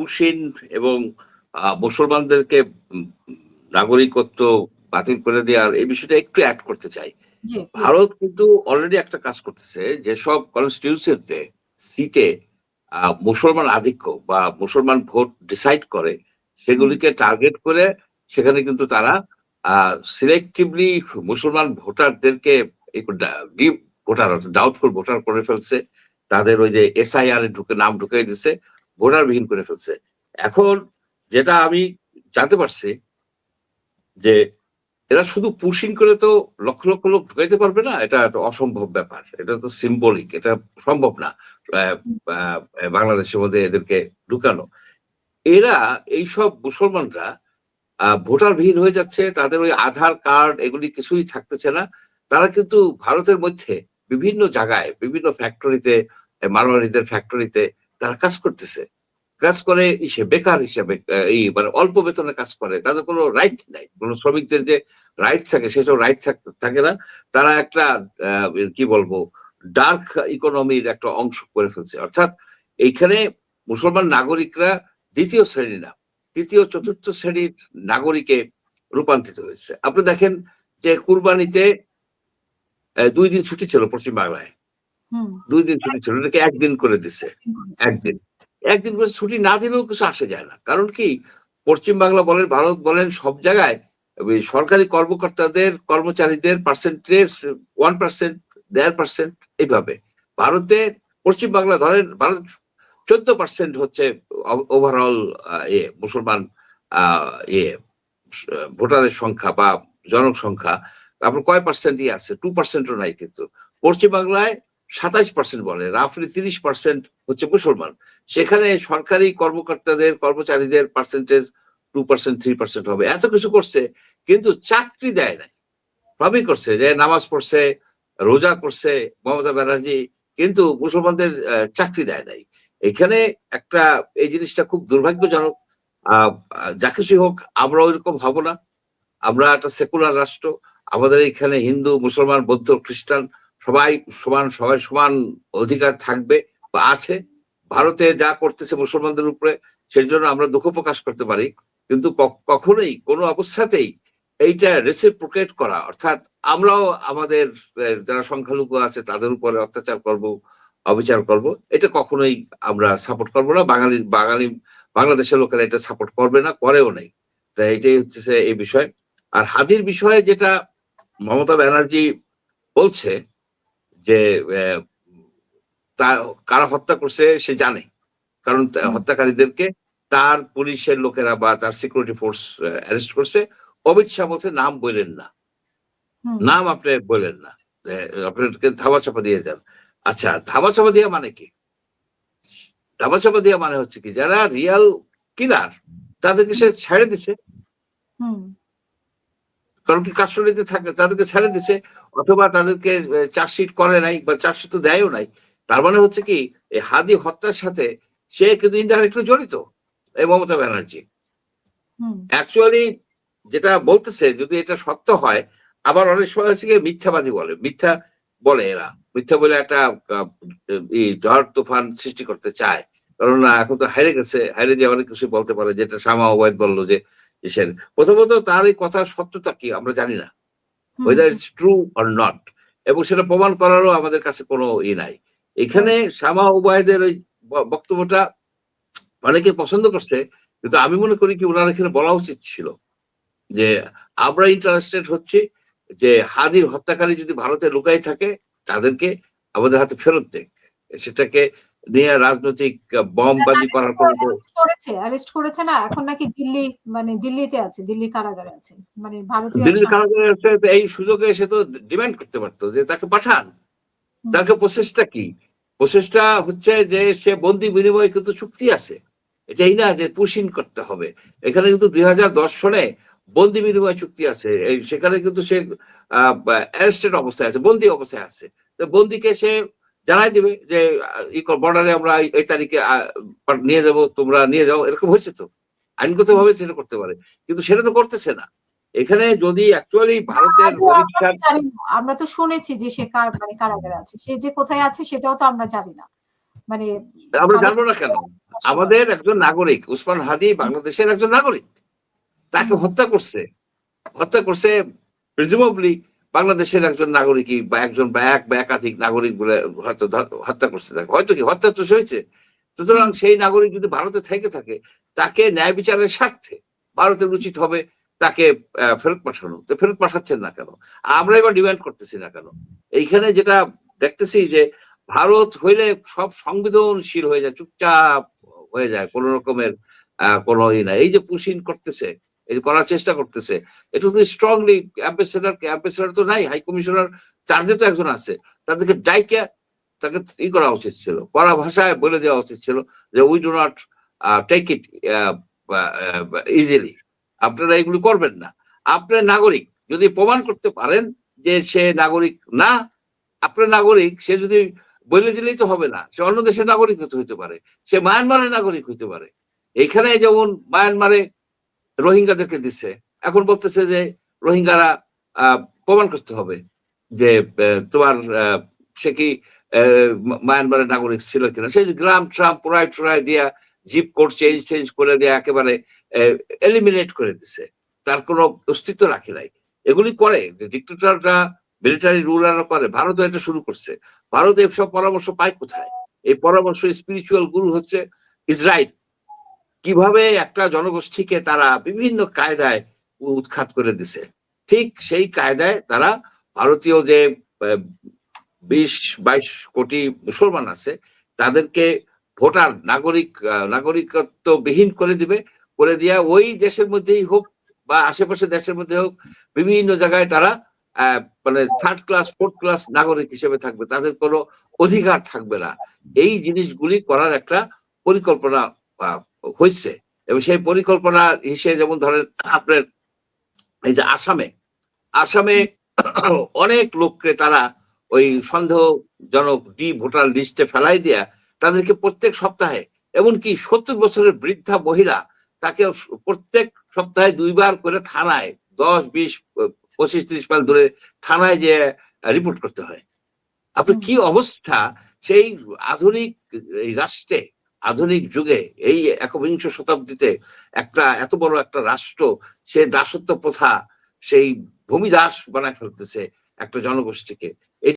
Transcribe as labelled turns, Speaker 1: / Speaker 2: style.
Speaker 1: Push in এবং মুসলমানদেরকে নাগরিকত্ব বাতিল করে দেওয়ার এই বিষয়টা একটু অ্যাড করতে চাই।
Speaker 2: জি,
Speaker 1: ভারত কিন্তু অলরেডি একটা কাজ করতেছে, যেসব কনস্টিটিউশনতে সিটে মুসলমান আধিক্য বা মুসলমান ভোট ডিসাইড করে সেগুলিকে টার্গেট করে সেখানে কিন্তু তারা সিলেক্টিভলি মুসলমান ভোটারদেরকে ডিপ ভোটার ডাউটফুল ভোটার করে ফেলছে, তাদের ওই যে এসআইআর ঢুকে নাম ঢুকিয়ে দিচ্ছে, ভোটারবিহীন করে ফেলছে। এখন যেটা আমি জানতে পারছি যে এরা শুধু পুশিং করে তো লক্ষ লক্ষ লোক ঢুকাইতে পারবে না, এটা একটা অসম্ভব ব্যাপার, এটা তো সিম্বলিক, এটা সম্ভব না আহ, আহ, বাংলাদেশের মধ্যে এদেরকে ঢুকানো। এরা এইসব মুসলমানরা ভোটারবিহীন হয়ে যাচ্ছে, তাদের ওই আধার কার্ড এগুলি কিছুই থাকতেছে না। তারা কিন্তু ভারতের মধ্যে বিভিন্ন জায়গায় বিভিন্ন ফ্যাক্টরিতে, মারোয়ারিদের ফ্যাক্টরিতে তারা কাজ করতেছে, কাজ করে বেকার হিসেবে, এই মানে অল্প বেতনে কাজ করে, তাদের কোনো রাইট নাই, কোনো শ্রমিকদের যে রাইট থাকে সেসব রাইট থাকে না। তারা একটা কি বলবো ডার্ক ইকোনমির একটা অংশ করে ফেলছে, অর্থাৎ এইখানে মুসলমান নাগরিকরা দ্বিতীয় শ্রেণী না, তৃতীয় চতুর্থ শ্রেণীর নাগরিকে রূপান্তরিত হয়েছে। আপনি দেখেন যে কুরবানিতে 2 দিন ছুটি ছিল পশ্চিম বাংলায়, 2 দিন ছুটি ছিল, এটাকে 1 দিন করে দিচ্ছে। একদিন করে ছুটি না দিলেও কিছু আসে যায় না, কারণ কি পশ্চিম বাংলা বলেন ভারত বলেন সব জায়গায় সরকারি কর্মকর্তাদের কর্মচারীদের পার্সেন্টেজ 1%, 1.5% এইভাবে। ভারতে পশ্চিম বাংলা ধরেন ভারত 14% হচ্ছে ওভারঅল মুসলমান ভোটারের সংখ্যা বা জনসংখ্যা। আপনার কয় পার্সেন্ট আছে? 2%ও নাই। কিন্তু পশ্চিম বাংলায় 27% বলে, রাফলি 30% হচ্ছে মুসলমান। সেখানে সরকারি কর্মকর্তাদের কর্মচারীদের পার্সেন্টেজ 2%, 3% হবে। এত কিছু করছে কিন্তু চাকরি দেয় নাই। সবই করছে, যে নামাজ পড়ছে, রোজা করছে মমতা ব্যানার্জি, কিন্তু মুসলমানদের চাকরি দেয় নাই। এখানে একটা এই জিনিসটা খুব দুর্ভাগ্যজনক। যা কিছুই হোক, আমরা ওইরকম হব না। আমরা একটা সেকুলার রাষ্ট্র, আমাদের এখানে হিন্দু মুসলমান বৌদ্ধ খ্রিস্টান সবাই সমান, সবাই সমান অধিকার থাকবে বা আছে। ভারতে যা করতেছে মুসলমানদের উপরে, সেই জন্য আমরা দুঃখ প্রকাশ করতে পারি, কিন্তু কখনোই কোনো অবস্থাতেই এইটা রেসিপ্রোকেট করা, অর্থাৎ আমরাও আমাদের যারা সংখ্যালঘু আছে তাদের উপরে অত্যাচার করব, অবিচার করব, এটা কখনোই আমরা সাপোর্ট করবো না। বাঙালি বাংলাদেশের লোকেরা এটা সাপোর্ট করবে না, করেও নেই। তাই এটাই হচ্ছে এই বিষয়। আর হাদির বিষয়ে যেটা মমতা ব্যানার্জি বলছে যে কারা হত্যা করছে সে জানে, কারণ হত্যাকারীদেরকে তার পুলিশের লোকেরা বা তার সিকিউরিটি ফোর্স অ্যারেস্ট করছে। অমিত শাহ বলছে নাম বললেন না, নাম আপনি বললেন না, আপনাকে ধামা চাপা দিয়ে যান। আচ্ছা, ধামা চাপা দেওয়া মানে কি? ধামা চাপা দেওয়া মানে হচ্ছে কি, যারা রিয়াল কিলার তাদেরকে সে ছেড়ে দিছে, কারণ কি কাস্টডিতে থাকে তাদেরকে ছেড়ে দিছে, অথবা তাদেরকে চার্জশিট করে নাই বা চার্জশিট তো দেয়ও নাই। তার মানে হচ্ছে কি, এই হাদি হত্যার সাথে সে কিন্তু ইনডাইরেক্টলি জড়িত, এই মমতা ব্যানার্জি। অ্যাকচুয়ালি যেটা বলতেছে, যদি এটা সত্য হয়, আবার অনেক সময় হচ্ছে কি মিথ্যাবাদী বলে, মিথ্যা বলে, এরা মিথ্যা বলে একটা ঝড় তুফান সৃষ্টি করতে চায়। কারণ এখন তো হারিয়ে গেছে, হারিয়ে দিয়ে অনেক কিছু বলতে পারে, যেটা শামা ওবায়দ বললো যে প্রথমত তার এই কথার সত্যতা কি আমরা জানি না, whether it's true or not, এবং সেটা প্রমাণ করারও আমাদের কাছে কোনো নাই। এখানে শামা ওবায়দের ওই বক্তব্যটা অনেকে পছন্দ করছে, কিন্তু আমি মনে করি কি ওনার এখানে বলা উচিত ছিল যে আমরা ইন্টারেস্টেড হচ্ছি যে হাদির হত্যাকারী যদি ভারতে লুকাই থাকে তাদেরকে আমাদের হাতে ফেরত দেখ, সেটাকে নিয়ে রাজনৈতিক বমবাজি করার কোনো
Speaker 2: অ্যারেস্ট করেছে না, এখন নাকি দিল্লি, মানে দিল্লিতে আছে, দিল্লি কারাগারে আছে, মানে ভারতীয়
Speaker 1: দিল্লি কারাগারে আছে। এই সুযোগে সে তো ডিমান্ড করতে পারতো যে তাকে পাঠান। তাকে প্রসেসটা কি? প্রসেসটা হচ্ছে যে সে বন্দি বিনিময় কিন্তু চুক্তি আছে, এটাই না যে পুশিং করতে হবে। এখানে কিন্তু 2010 সনে বন্দি বিনিময় চুক্তি আছে, সেখানে কিন্তু সে অ্যারেস্টেড অবস্থায় আছে, বন্দি অবস্থায় আছে। তো বন্দিকে সে জানাই দিবে যে বর্ডারে আমরা এই তারিখে নিয়ে যাব, তোমরা নিয়ে যাও, এরকম হয়েছে তো, আইনগত ভাবে সেটা করতে পারে, কিন্তু সেটা তো করতেছে না। এখানে যদি অ্যাকচুয়ালি ভারতের
Speaker 2: আমরা তো শুনেছি যে সে মানে কারাগারে আছে, সে যে কোথায় আছে সেটাও তো আমরা জানি না। মানে
Speaker 1: আমরা
Speaker 2: ভালো
Speaker 1: জানবো না কেন?
Speaker 2: কষ্ট করে।
Speaker 1: আমাদের একজন নাগরিক উসমান হাদি বাংলাদেশের একজন নাগরিক, তাকে হত্যা করছে প্রিজুমেবলি বাংলাদেশের একজন নাগরিকই বা একজন বা এক বা একাধিক নাগরিক বলে হয়তো হত্যা করছে তাকে, হয়তো কি হত্যা তো হয়েছে। সুতরাং সেই নাগরিক যদি ভারতে থেকে থাকে, তাকে ন্যায় বিচারের স্বার্থে ভারতের উচিত হবে তাকে ফেরত পাঠানো। তো ফেরত পাঠাচ্ছেন না কেন? আমরা এবার ডিমান্ড করতেছি না কেন? এইখানে যেটা দেখতেছি যে ভারত হইলে সব সংবেদনশীল হয়ে যায়, চুপচাপ হয়ে যায়, কোন রকমের কোনো ই না। এই যে পুশিন করতেছে, এই যে করার চেষ্টা করতেছে, এটা তো স্ট্রংলি অ্যাম্বাসেডর তো নাই, হাই কমিশনার চার্জে তো একজন আছে, তাদেরকে ডাইকে তাকে ই করা উচিত ছিল, কড়া ভাষায় বলে দেওয়া উচিত ছিল যে we do not take it easily, আপনারা এগুলি করবেন না। আপনার নাগরিক যদি প্রমাণ করতে পারেন যে সে নাগরিক না, আপনার নাগরিক, সে যদি বলে দিলেই তো হবে না, সে অন্য দেশের নাগরিক হতে পারে, সে মায়ানমারের নাগরিক হইতে পারে। এখানে যেমন মায়ানমারে রোহিঙ্গাদেরকে দিচ্ছে, এখন বলতেছে যে রোহিঙ্গারা প্রমাণ করতে হবে যে তোমার সে কি মায়ানমারের নাগরিক ছিল কিনা। সেই গ্রাম ট্রাম পোড়ায় টোড়ায় দিয়া, জিপ কোড চেঞ্জ করে দিয়ে একেবারে এলিমিনেট করে দিছে, তার কোনো অস্তিত্ব রাখে নাই। এগুলি করে ডিক্টেটররা, মিলিটারি রুলাররা করে। ভারতও এটা শুরু করছে। ভারত এসব পরামর্শ পায় কোথায়? এই পরামর্শ স্পিরিচুয়াল গুরু হচ্ছে ইসরায়েল। কিভাবে একটা জনগোষ্ঠীকে তারা বিভিন্ন কায়দায় উৎখাত করে দিছে, ঠিক সেই কায়দায় তারা ভারতীয় যে 20-22 কোটি মুসলমান আছে, তাদেরকে ভোটার নাগরিকত্ব বিহীন করে দিবে, করে দিয়া ওই দেশের মধ্যেই হোক বা আশেপাশে দেশের মধ্যে হোক, বিভিন্ন জায়গায় তারা মানে থার্ড ক্লাস ফোর্থ ক্লাস নাগরিক হিসেবে থাকবে, তাদের কোনো অধিকার থাকবে না। এই জিনিসগুলি করার একটা পরিকল্পনা হয়েছে, এবং সেই পরিকল্পনা হিসেবে যেমন ধরেন আপনার এই যে আসামে অনেক লোককে তারা ওই সন্দেহজনক ভোটার লিস্টে ফেলাই দেয়া, তাদেরকে প্রত্যেক সপ্তাহে, এমনকি 70 বছরের বৃদ্ধা মহিলা, তাকে প্রত্যেক সপ্তাহে 2 বার করে থানায় 10, 20, 25, 30 মাইল দূরে থানায় যে রিপোর্ট করতে হয়। আপনার কি অবস্থা! সেই আধুনিক এই রাষ্ট্রে, আধুনিক যুগে, এই একবিংশ শতাব্দীতে একটা এত বড় একটা রাষ্ট্র, সে দাসত্ব প্রথা, সেই ভূমিদাস বানায় ফেলতেছে একটা জনগোষ্ঠীকে।